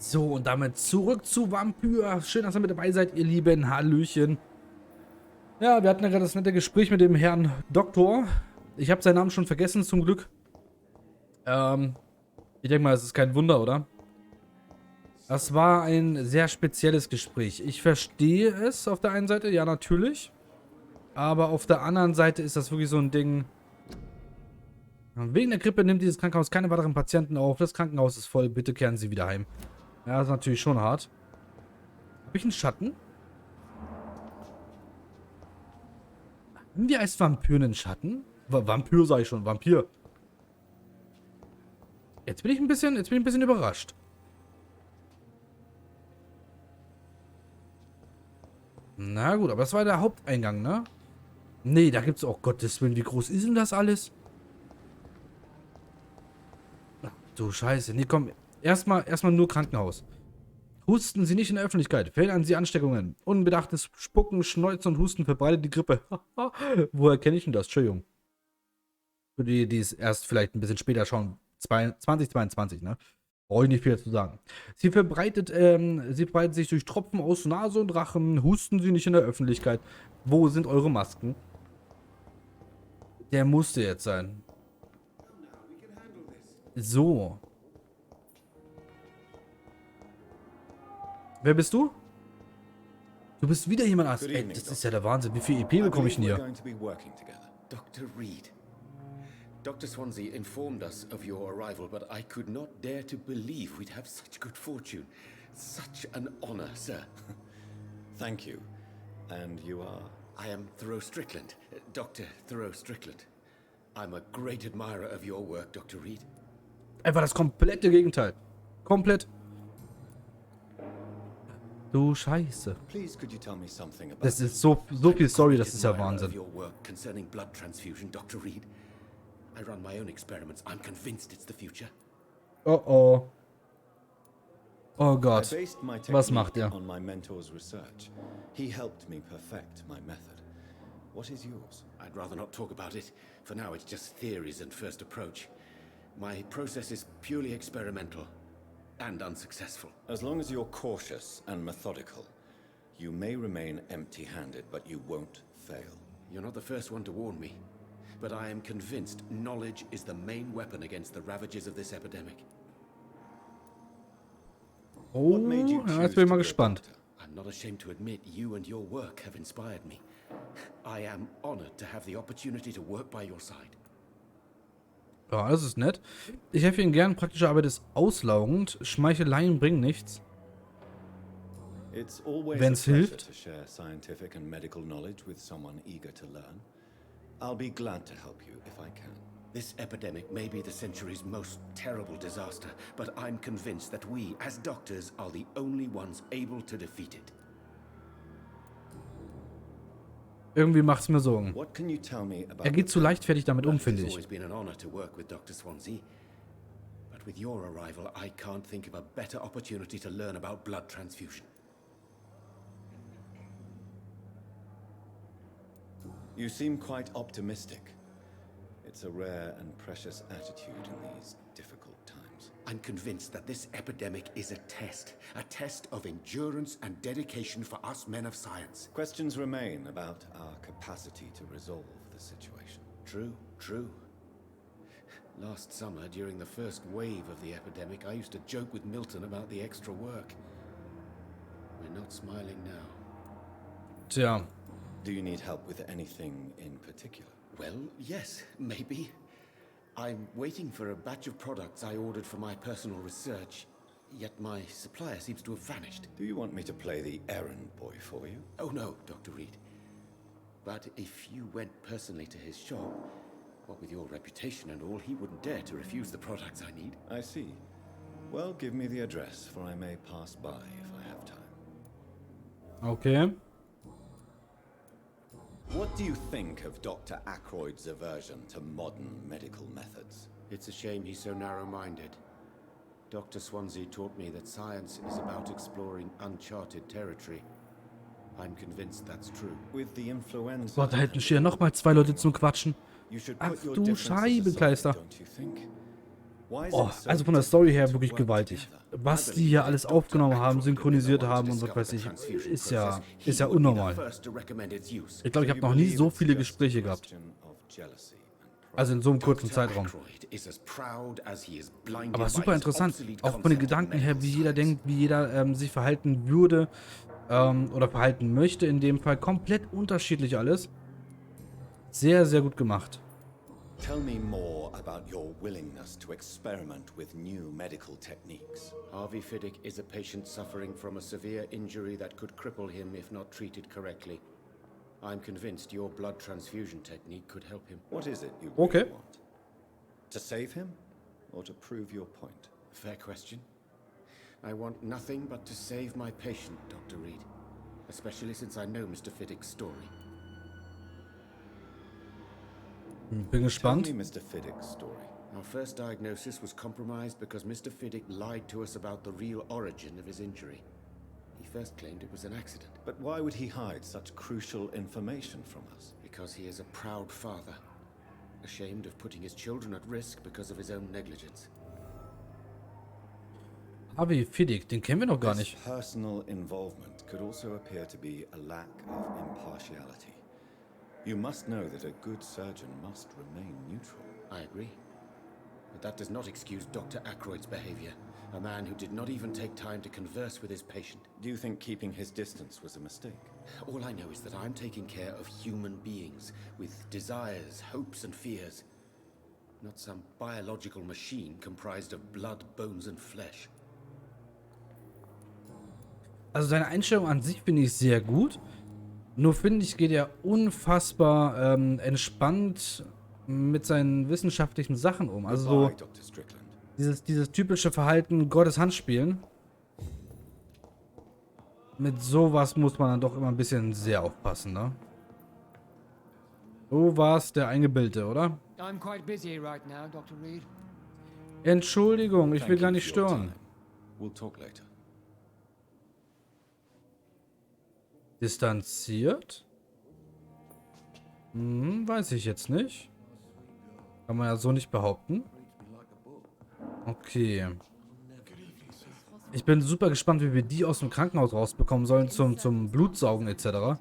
So, und damit zurück zu Vampyr. Schön, dass ihr mit dabei seid, ihr Lieben. Hallöchen. Ja, wir hatten ja gerade das nette Gespräch mit dem Herrn Doktor. Ich habe seinen Namen schon vergessen, zum Glück. Ich denke mal, es ist kein Wunder, oder? Das war ein sehr spezielles Gespräch. Ich verstehe es auf der einen Seite, ja natürlich. Aber auf der anderen Seite ist das wirklich so ein Ding. Wegen der Grippe nimmt dieses Krankenhaus keine weiteren Patienten auf. Das Krankenhaus ist voll, bitte kehren Sie wieder heim. Ja, das ist natürlich schon hart. Habe ich einen Schatten? Haben wir als Vampir einen Schatten? Vampir sage ich schon, Vampir. Jetzt bin ich ein bisschen überrascht. Na gut, aber das war der Haupteingang, ne? Nee, da gibt's auch, Gottes Willen, wie groß ist denn das alles? Ach, du Scheiße. Nee, komm, erstmal nur Krankenhaus. Husten Sie nicht in der Öffentlichkeit. Verhindern Sie Ansteckungen. Unbedachtes Spucken, Schneuzen und Husten verbreitet die Grippe. Woher kenne ich denn das? Entschuldigung. Für die, die es erst vielleicht ein bisschen später schauen. 2022, ne? Brauche ich nicht viel zu sagen. Sie verbreitet sich durch Tropfen aus Nase und Rachen. Husten Sie nicht in der Öffentlichkeit. Wo sind eure Masken? Der musste jetzt sein. So. Wer bist du? Du bist wieder jemand anders. Ey, das ist ja der Wahnsinn. Wie viel EP bekomme ich denn hier? Dr. Reed. Dr. Swansea informed us of your arrival, but I could not dare to believe we'd have such good fortune. Such an honor, sir. Thank you. And you are? I am Thoreau Strickland, Dr. Thoreau Strickland. I'm a great admirer of your work, Dr. Reed. Einfach das komplette Gegenteil. Komplett. Du Scheiße. Please, could you tell me something about Das ist so viel Story, das ist ja Wahnsinn. Your work concerning blood transfusion, Dr. Reed. I run my own experiments. I'm convinced it's the future. Oh oh. Oh Gott. I based my Was macht technique er? on my mentor's research. He helped me perfect my method. What is yours? I'd rather not talk about it. For now, it's just theories and first approach. My process is purely experimental and unsuccessful. As long as you're cautious and methodical, you may remain empty-handed, but you won't fail. You're not the first one to warn me, but I am convinced knowledge is the main weapon against the ravages of this epidemic. Oh, ja, jetzt bin ich mal gespannt. I'm not ashamed to admit you and your work have inspired me. I am honored to have the opportunity to work by your side. Ja, das ist nett. Ich helfe Ihnen gern. Praktische Arbeit ist auslaugend. Schmeicheleien bringen nichts. It's always Wenn's a pleasure hilft. to share scientific and medical knowledge with someone eager to learn. I'll be glad to help you if I can. This epidemic may be the century's most terrible disaster, but I'm convinced that we, as doctors, are the only ones able to defeat it. Irgendwie macht's mir Sorgen. What can you tell me about Er geht zu leichtfertig damit um, finde It's ich. always been an honor to work with Dr. Swansea. But with your arrival, I can't think of a better opportunity to learn about blood transfusion. You seem quite optimistic. It's a rare and precious attitude in these difficult times. I'm convinced that this epidemic is a test of endurance and dedication for us men of science. Questions remain about our capacity to resolve the situation. True. Last summer, during the first wave of the epidemic, I used to joke with Milton about the extra work. We're not smiling now. Tja. Do you need help with anything in particular? Well, yes, maybe. I'm waiting for a batch of products I ordered for my personal research, yet my supplier seems to have vanished. Do you want me to play the errand boy for you? Oh no, Dr. Reed. But if you went personally to his shop, what with your reputation and all, he wouldn't dare to refuse the products I need. I see. Well, give me the address, for I may pass by if I have time. Okay. What do you think of Dr. Ackroyd's aversion to modern medical methods? It's a shame he's so narrow-minded. Dr. Swansea taught me that science is about exploring uncharted territory. I'm convinced that's true. With the influenza, Gott, da hätten hier nochmal zwei Leute zum Quatschen. you should Ach put your du differences aside, Scheibenkleister. don't you think? Why is Oh, it so also von der Story her difficult wirklich to work gewaltig. together? Was die hier alles aufgenommen haben, synchronisiert haben und was weiß ich, ist ja unnormal. Ich glaube, ich habe noch nie so viele Gespräche gehabt. Also in so einem kurzen Zeitraum. Aber super interessant, auch von den Gedanken her, wie jeder denkt, wie jeder sich verhalten würde oder verhalten möchte. In dem Fall komplett unterschiedlich alles. Sehr, sehr gut gemacht. Tell me more about your willingness to experiment with new medical techniques. Harvey Fiddick is a patient suffering from a severe injury that could cripple him if not treated correctly. I'm convinced your blood transfusion technique could help him. What is it you really Okay. want? To save him or to prove your point? Fair question. I want nothing but to save my patient, Dr. Reed. Especially since I know Mr. Fiddick's story. Bin Tell gespannt. me Mr. Fiddick's story. Our first diagnosis was compromised because Mr. Fiddick lied to us about the real origin of his injury. He first claimed it was an accident. But why would he hide such crucial information from us? Because he is a proud father, ashamed of putting his children at risk because of his own negligence. Harvey Fiddick, den kennen wir noch gar This nicht. personal involvement could also appear to be a lack of impartiality. You must know that a good surgeon must remain neutral. I agree. But that does not excuse Dr. Ackroyd's behavior. A man who did not even take time to converse with his patient. Do you think keeping his distance was a mistake? All I know is that I'm taking care of human beings with desires, hopes and fears. Not some biological machine comprised of blood, bones and flesh. Also seine Einstellung an sich finde ich sehr gut. Nur finde ich, geht er unfassbar entspannt mit seinen wissenschaftlichen Sachen um. Also so Goodbye, Dr. Strickland. dieses typische Verhalten Gottes Hand spielen. Mit sowas muss man dann doch immer ein bisschen sehr aufpassen, ne? Du warst der Eingebildete, oder? I'm quite busy right now, Dr. Reed. Entschuldigung, ich will Thank gar you nicht for your stören. time. We'll talk later. Distanziert? Weiß ich jetzt nicht. Kann man ja so nicht behaupten. Okay. Ich bin super gespannt, wie wir die aus dem Krankenhaus rausbekommen sollen zum Blutsaugen etc.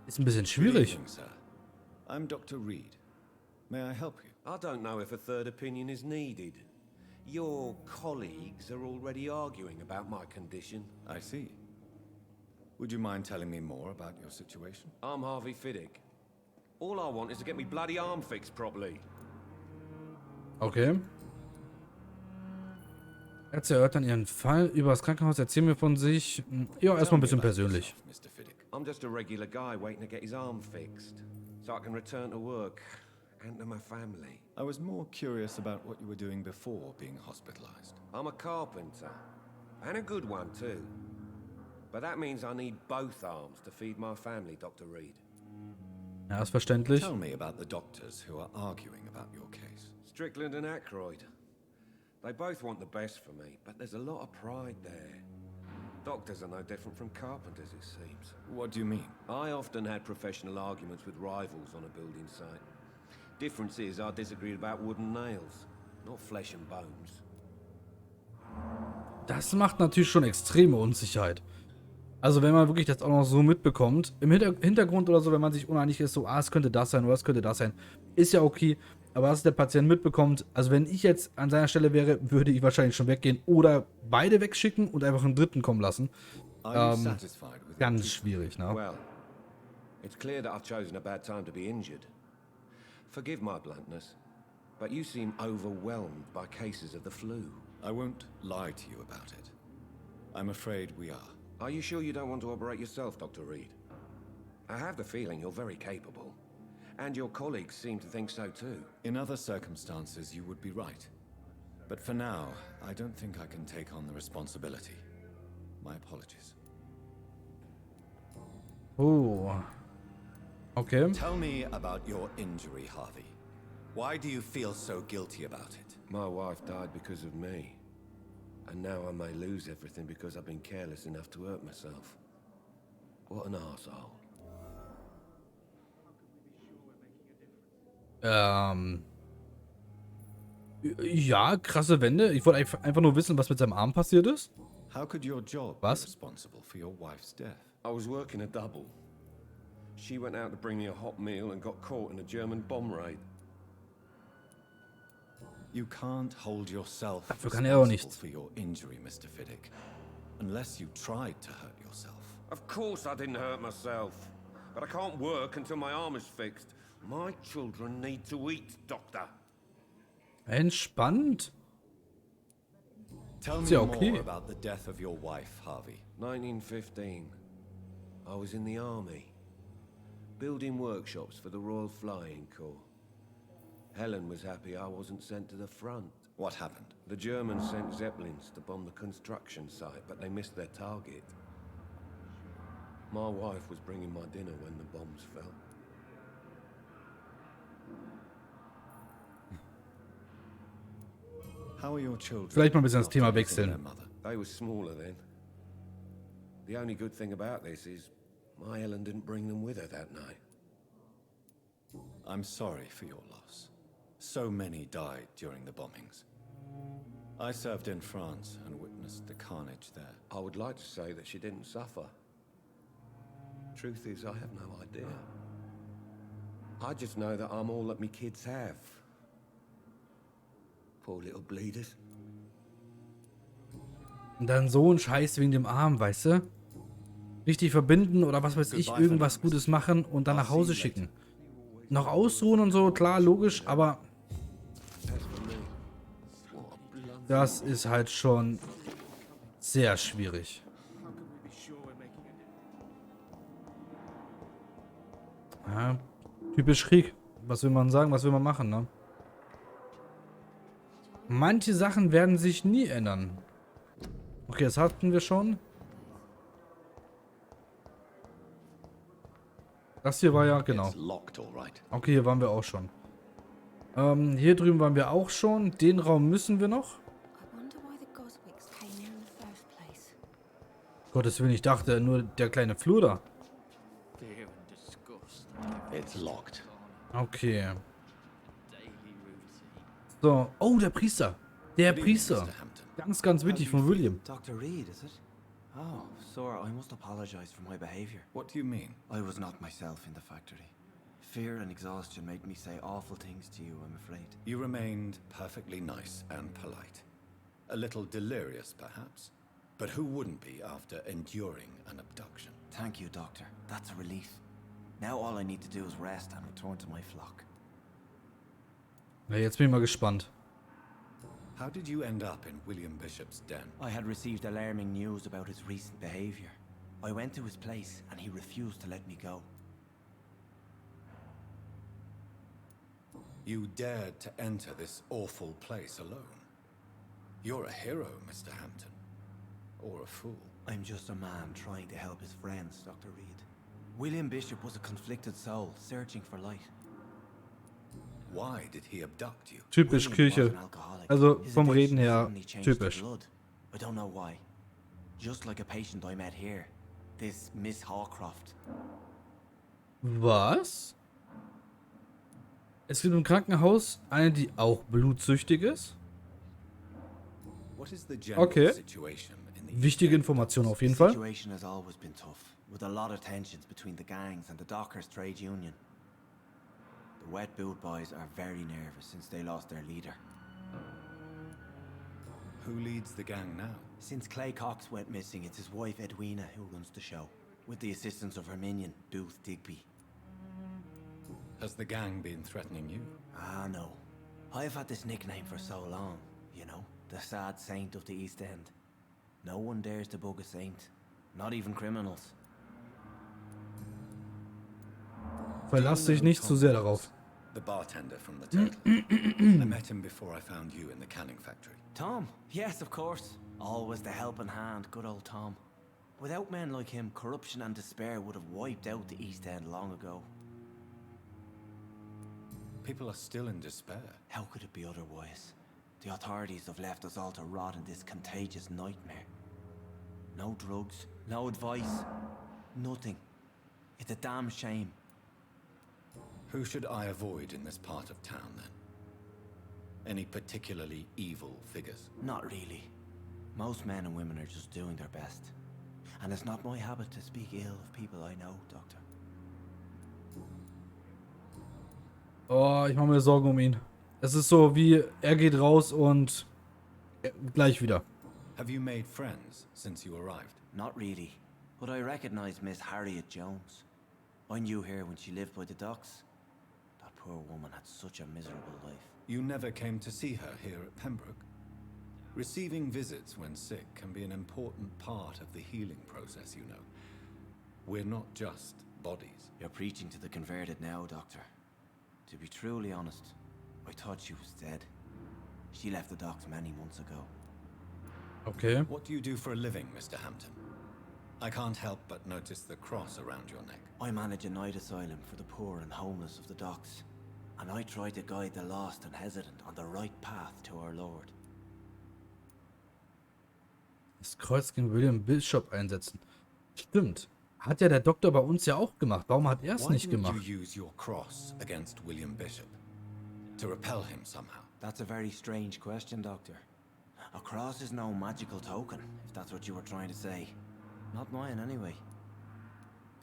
Ist ein bisschen Good schwierig. evening, sir. I'm Dr. Reed. May I help you? I don't know if a third opinion is needed. Your colleagues are already arguing about my condition. I see. Would you mind telling me more about your situation? I'm Harvey Fiddick. All I want is to get me bloody arm fixed properly. Okay. Ärzte erörtern ihren Fall über das Krankenhaus, erzählen mir von sich. Ja, erstmal ein bisschen persönlich. Mr. Fiddick. I'm just a regular guy waiting to get his arm fixed, so I can return to work and to my family. I was more curious about what you were doing before being hospitalized. I'm a carpenter, and a good one too. But that means I need both arms to feed my family, Dr. Reed. Ja, ist verständlich. Tell me about the doctors who are arguing about your case. Strickland and Ackroyd. They both want the best for me, but there's a lot of pride there. Doctors are no different from carpenters, it seems. What do you mean? I often had professional arguments with rivals on a building site. Difference is I disagreed about wooden nails, not flesh and bones. Das macht natürlich schon extreme Unsicherheit. Also wenn man wirklich das auch noch so mitbekommt, im Hintergrund oder so, wenn man sich uneinig ist, so, es könnte das sein oder es könnte das sein, ist ja okay. Aber was der Patient mitbekommt, also wenn ich jetzt an seiner Stelle wäre, würde ich wahrscheinlich schon weggehen oder beide wegschicken und einfach einen dritten kommen lassen. Are you satisfied with Ganz your schwierig, ne? Well, it's clear that I've chosen a bad time to be injured. Forgive my bluntness, but you seem overwhelmed by cases of the flu. I won't lie to you about it. I'm afraid we are. Are you sure you don't want to operate yourself, Dr. Reed? I have the feeling you're very capable. And your colleagues seem to think so too. In other circumstances, you would be right. But for now, I don't think I can take on the responsibility. My apologies. Oh. Okay. Tell me about your injury, Harvey. Why do you feel so guilty about it? My wife died because of me. And now I may lose everything because I've been careless enough to hurt myself. What an arsehole. Ja, krasse Wende. Ich wollte einfach nur wissen, was mit seinem Arm passiert ist. How could your job be Was? responsible for your wife's death? I was working a double. She went out to bring me a hot meal and got caught in a German bomb raid. You can't hold yourself Dafür kann er auch responsible nichts. for your injury, Mr. Fiddick, unless you tried to hurt yourself. Of course I didn't hurt myself. But I can't work until my arm is fixed. My children need to eat, Doctor. Entspannt. Tell Ist me ja okay. more about the death of your wife, Harvey. 1915. I was in the army. Building workshops for the Royal Flying Corps. Helen was happy I wasn't sent to the front. What happened? The Germans sent Zeppelins to bomb the construction site, but they missed their target. My wife was bringing my dinner when the bombs fell. How are your children? Vielleicht mal ein bisschen das after Thema losing wechseln. their mother? They were smaller then. The only good thing about this is my Helen didn't bring them with her that night. I'm sorry for your loss. So many died during the bombings. I served in France and witnessed the carnage there. I would like to say that she didn't suffer. Truth is, I have no idea. I just know that I'm all that me kids have. Poor little bleeders. Und dann so ein Scheiß wegen dem Arm, weißt du? Richtig verbinden oder was weiß ich, irgendwas Gutes machen und dann nach Hause schicken. Noch ausruhen und so, klar, logisch, aber das ist halt schon sehr schwierig. Ja, typisch Krieg. Was will man sagen, was will man machen, ne? Manche Sachen werden sich nie ändern. Okay, das hatten wir schon. Das hier war ja, genau. It's locked, all right. Okay, hier waren wir auch schon. Hier drüben waren wir auch schon. Den Raum müssen wir noch. Gottes Willen, ich dachte nur der kleine Flur da. It's locked. Okay. So. Oh, der Priester. Der Priester. Mr. Hampton. Ganz, ganz wichtig von William. Dr. Reed, is it? Oh, sir, I must apologize for my behavior. What do you mean? I was not myself in the factory. Fear and exhaustion made me say awful things to you, I'm afraid. You remained perfectly nice and polite. A little delirious, perhaps. But who wouldn't be after enduring an abduction? Thank you, Doctor. That's a relief. Now all I need to do is rest and return to my flock. Ja, jetzt bin ich mal gespannt. How did you end up in William Bishop's den? I had received alarming news about his recent behavior. I went to his place and he refused to let me go. You dared to enter this awful place alone. You're a hero, Mr. Hampton. Or a fool. I'm just a man trying to help his friends, Dr. Reed. William Bishop was a conflicted soul, searching for light. Why did he abduct you? Typisch William Kirche. was an alcoholic. Also His vom addiction Reden her suddenly changed to typisch. blood. I don't know why. Just like a patient I met here. This Miss Hawcroft. Was? Es gibt im Krankenhaus eine, die auch blutsüchtig ist. What is the general Okay. situation in the Wichtige Information auf jeden The Fall. situation has always been tough, with a lot of tensions between the gangs and the Dockers trade union. The Wet Boot boys are very nervous since they lost their leader. Who leads the gang now? Since Clay Cox went missing, it's his wife Edwina who runs the show, with the assistance of her minion, Booth Digby. Has the gang been threatening you? Ah, no. I've had this nickname for so long, you know, the sad saint of the East End. No one dares to bug a saint, not even criminals. Verlass dich nicht zu sehr darauf. The bartender from the Turtle. I met him before I found you in the canning factory. Tom, yes, of course. Always the helping hand, good old Tom. Without men like him, corruption and despair would have wiped out the East End long ago. People are still in despair. How could it be otherwise? The authorities have left us all to rot in this contagious nightmare. No drugs, no advice, nothing. It's a damn shame. Who should I avoid in this part of town then? Any particularly evil figures? Not really. Most men and women are just doing their best. And it's not my habit to speak ill of people I know, Doctor. Oh, ich mache mir Sorgen um ihn. Es ist so wie, er geht raus und gleich wieder. Have you made friends since you arrived? Not really. But I recognize Miss Harriet Jones. I knew her when she lived by the docks. That poor woman had such a miserable life. You never came to see her here at Pembroke? Receiving visits when sick can be an important part of the healing process, you know. We're not just bodies. You're preaching to the converted now, Doctor. To be truly honest, I thought she was dead. She left the docks many months ago. Okay. What do you do for a living, Mr. Hampton? I can't help but notice the cross around your neck. I manage a night asylum for the poor and homeless of the docks. And I try to guide the lost and hesitant on the right path to our Lord. Das Kreuz gegen William Bishop einsetzen. Stimmt. Hat ja der Doktor bei uns ja auch gemacht. Warum hat er es nicht gemacht? Why didn't you use your cross against William Bishop? To repel him somehow? That's a very strange question, Doctor. A cross is no magical token, if that's what you were trying to say. Not mine, anyway.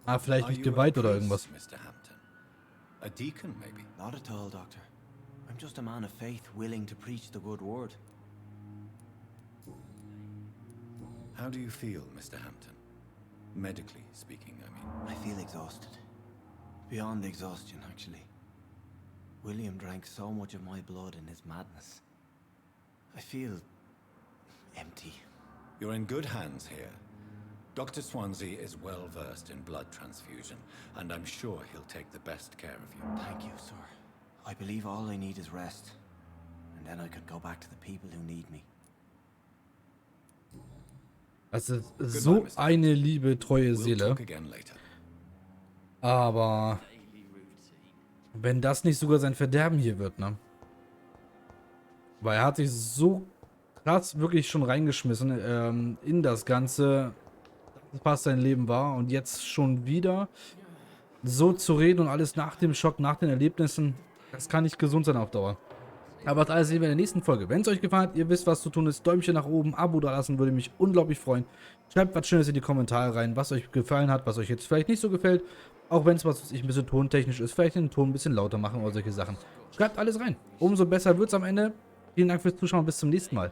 Ah, vielleicht nicht geweiht oder irgendwas. Mr. Hampton? A deacon, maybe? Not at all, Doctor. I'm just a man of faith willing to preach the good word. How do you feel, Mr. Hampton? Medically speaking, I mean. I feel exhausted. Beyond exhaustion, actually. William drank so much of my blood in his madness. I feel empty. You're in good hands here. Dr. Swansea is well versed in blood transfusion, and I'm sure he'll take the best care of you. Thank you, sir. I believe all I need is rest. And then I can go back to the people who need me. Das ist so eine liebe, treue We'll Seele. talk again later. Aber wenn das nicht sogar sein Verderben hier wird, ne? Weil er hat sich so krass wirklich schon reingeschmissen in das Ganze, was sein Leben war. Und jetzt schon wieder so zu reden und alles nach dem Schock, nach den Erlebnissen, das kann nicht gesund sein auf Dauer. Aber das alles sehen wir in der nächsten Folge. Wenn es euch gefallen hat, ihr wisst, was zu tun ist. Däumchen nach oben, Abo da lassen, würde mich unglaublich freuen. Schreibt was Schönes in die Kommentare rein, was euch gefallen hat, was euch jetzt vielleicht nicht so gefällt. Auch wenn es was ein bisschen tontechnisch ist, vielleicht den Ton ein bisschen lauter machen oder solche Sachen. Schreibt alles rein. Umso besser wird es am Ende. Vielen Dank fürs Zuschauen, bis zum nächsten Mal.